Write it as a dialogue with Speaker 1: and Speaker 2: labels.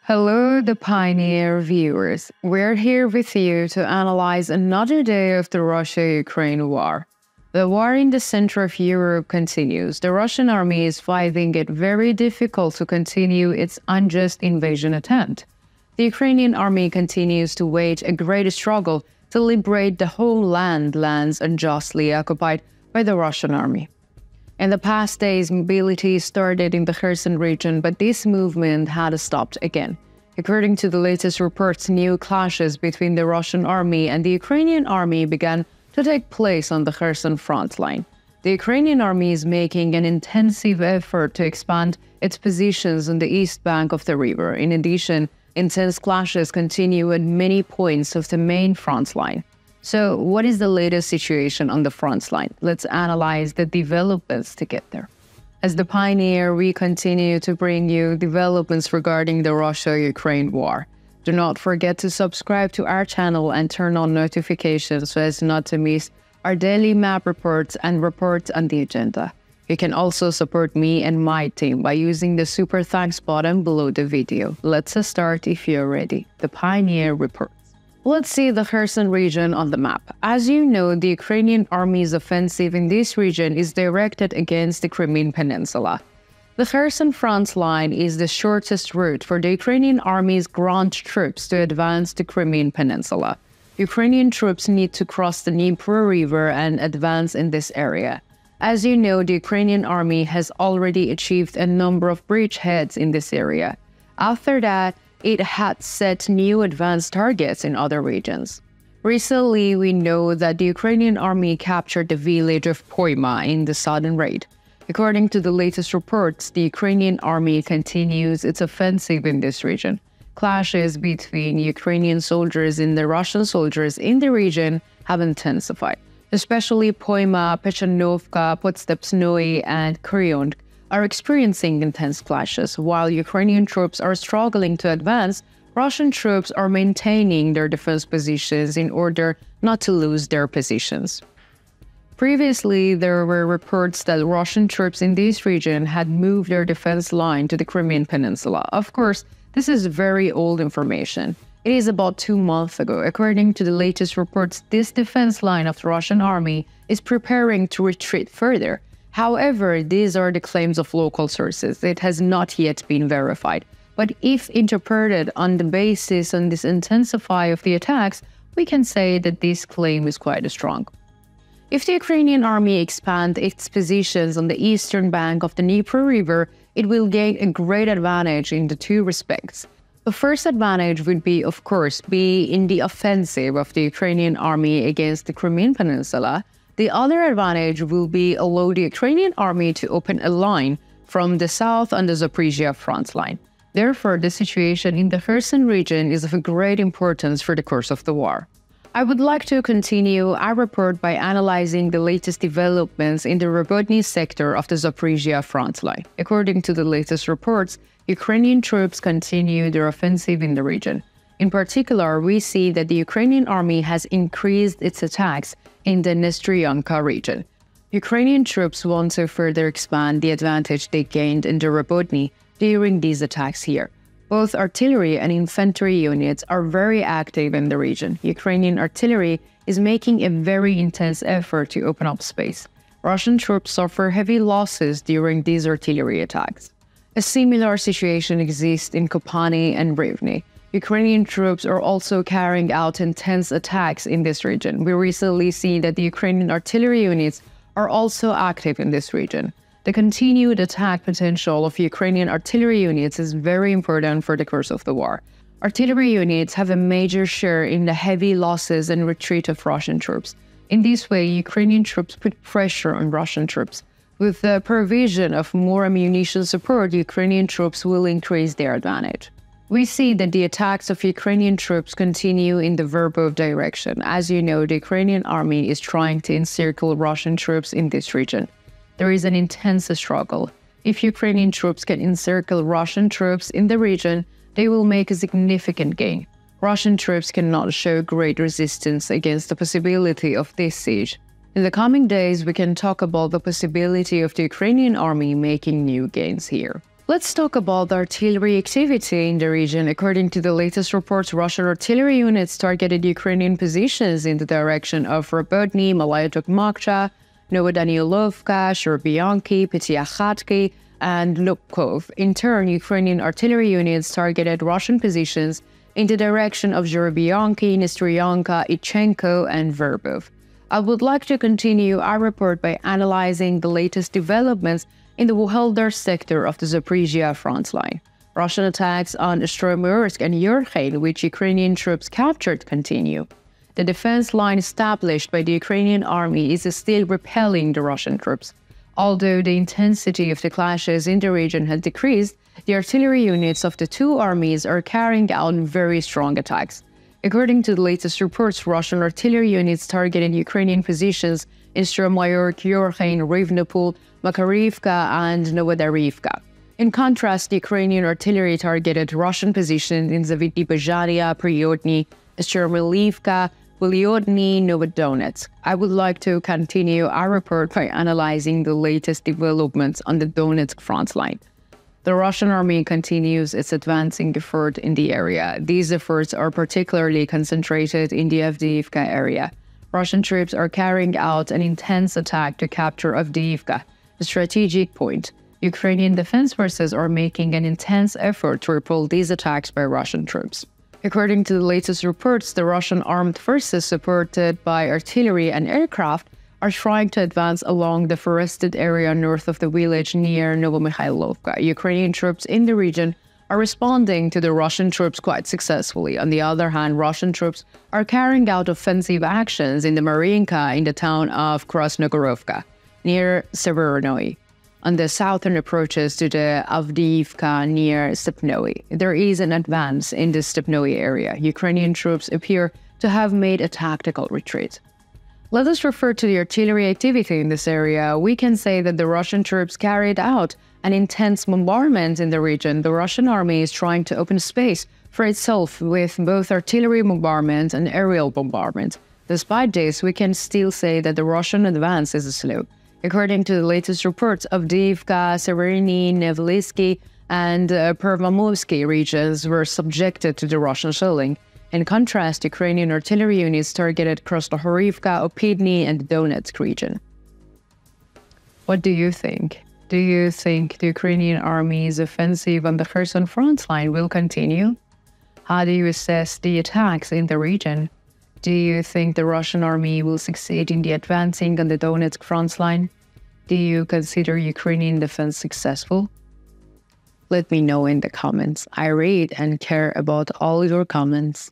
Speaker 1: Hello, the Pioneer viewers. We're here with you to analyze another day of the Russia-Ukraine war. The war in the center of Europe continues. The Russian army is finding it very difficult to continue its unjust invasion attempt. The Ukrainian army continues to wage a great struggle to liberate the homeland lands unjustly occupied by the Russian army. In the past days, mobility started in the Kherson region, but this movement had stopped again. According to the latest reports, new clashes between the Russian army and the Ukrainian army began to take place on the Kherson front line. The Ukrainian army is making an intensive effort to expand its positions on the east bank of the river. In addition, intense clashes continue at many points of the main front line. So, what is the latest situation on the front line? Let's analyze the developments to get there. As the Pioneer, we continue to bring you developments regarding the Russia-Ukraine war. Do not forget to subscribe to our channel and turn on notifications so as not to miss our daily map reports and reports on the agenda. You can also support me and my team by using the super thanks button below the video. Let's start if you're ready. The Pioneer report. Let's see the Kherson region on the map. As you know, the Ukrainian army's offensive in this region is directed against the Crimean Peninsula. The Kherson front line is the shortest route for the Ukrainian army's ground troops to advance to Crimean Peninsula. Ukrainian troops need to cross the Dinipro river and advance in this area. As you know, the Ukrainian army has already achieved a number of bridgeheads in this area. After that, it had set new advanced targets in other regions. Recently, we know that the Ukrainian army captured the village of Poima in the southern raid. According to the latest reports, the Ukrainian army continues its offensive in this region. Clashes between Ukrainian soldiers and the Russian soldiers in the region have intensified. Especially Poima, Pechanovka, Podstepsnoye, and Kuryonsk are experiencing intense clashes. While Ukrainian troops are struggling to advance, Russian troops are maintaining their defense positions in order not to lose their positions. Previously, there were reports that Russian troops in this region had moved their defense line to the Crimean Peninsula. Of course, this is very old information. It is about 2 months ago. According to the latest reports, this defense line of the Russian army is preparing to retreat further. However, these are the claims of local sources. It has not yet been verified. But if interpreted on the basis on this intensify of the attacks, we can say that this claim is quite strong. If the Ukrainian army expands its positions on the eastern bank of the Dnipro River, it will gain a great advantage in the two respects. The first advantage would be, of course, in the offensive of the Ukrainian army against the Crimean Peninsula. The other advantage will be allow the Ukrainian army to open a line from the south on the Zaporizhia front line. Therefore, the situation in the Kherson region is of great importance for the course of the war. I would like to continue our report by analyzing the latest developments in the Rogodny sector of the Zaporizhia front line. According to the latest reports, Ukrainian troops continue their offensive in the region. In particular, we see that the Ukrainian army has increased its attacks in the Nestryanka region. Ukrainian troops want to further expand the advantage they gained in the Rogodny during these attacks here. Both artillery and infantry units are very active in the region. Ukrainian artillery is making a very intense effort to open up space. Russian troops suffer heavy losses during these artillery attacks. A similar situation exists in Kopani and Rivne. Ukrainian troops are also carrying out intense attacks in this region. We recently see that the Ukrainian artillery units are also active in this region. The continued attack potential of Ukrainian artillery units is very important for the course of the war. Artillery units have a major share in the heavy losses and retreat of Russian troops. In this way, Ukrainian troops put pressure on Russian troops. With the provision of more ammunition support, Ukrainian troops will increase their advantage. We see that the attacks of Ukrainian troops continue in the Verbov direction. As you know, the Ukrainian army is trying to encircle Russian troops in this region. There is an intense struggle. If Ukrainian troops can encircle Russian troops in the region, they will make a significant gain. Russian troops cannot show great resistance against the possibility of this siege. In the coming days, we can talk about the possibility of the Ukrainian army making new gains here. Let's talk about the artillery activity in the region. According to the latest reports, Russian artillery units targeted Ukrainian positions in the direction of Robotny, Malayo-Tokmakcha, Novodanilovka, Shurbianki, Petyahatki, and Lubkov. In turn, Ukrainian artillery units targeted Russian positions in the direction of Zhurbianki, Nestroyanka, Ichenko, and Verbov. I would like to continue our report by analyzing the latest developments in the Wuhldar sector of the Zaporizhia front line. Russian attacks on Stroymersk and Yurkhain, which Ukrainian troops captured, continue. The defense line established by the Ukrainian army is still repelling the Russian troops. Although the intensity of the clashes in the region has decreased, the artillery units of the two armies are carrying out very strong attacks. According to the latest reports, Russian artillery units targeted Ukrainian positions in Stroymersk, Yurkhain, Rivnopol, Makarivka, and Novodarivka. In contrast, Ukrainian artillery targeted Russian positions in Zavidnipozharia, Priyotny, Schermelivka, Volyodny, Novodonetsk. I would like to continue our report by analyzing the latest developments on the Donetsk front line. The Russian army continues its advancing effort in the area. These efforts are particularly concentrated in the Avdiivka area. Russian troops are carrying out an intense attack to capture Avdiivka, a strategic point. Ukrainian defense forces are making an intense effort to repel these attacks by Russian troops. According to the latest reports, the Russian armed forces, supported by artillery and aircraft, are trying to advance along the forested area north of the village near Novomikhailovka. Ukrainian troops in the region are responding to the Russian troops quite successfully. On the other hand, Russian troops are carrying out offensive actions in the Mariinka in the town of Krasnogorovka, near Severonoye, on the southern approaches to the Avdiivka near Stepnoe. There is an advance in the Stepnoe area. Ukrainian troops appear to have made a tactical retreat. Let us refer to the artillery activity in this area. We can say that the Russian troops carried out an intense bombardment in the region. The Russian army is trying to open space for itself with both artillery bombardment and aerial bombardment. Despite this, we can still say that the Russian advance is slow. According to the latest reports, Avdiivka, Severini, Nevlysky, and Pervamovsky regions were subjected to the Russian shelling. In contrast, Ukrainian artillery units targeted Krasnohorivka, Opidny, and the Donetsk region. What do you think? Do you think the Ukrainian army's offensive on the Kherson front line will continue? How do you assess the attacks in the region? Do you think the Russian army will succeed in the advancing on the Donetsk front line? Do you consider Ukrainian defense successful? Let me know in the comments. I read and care about all your comments.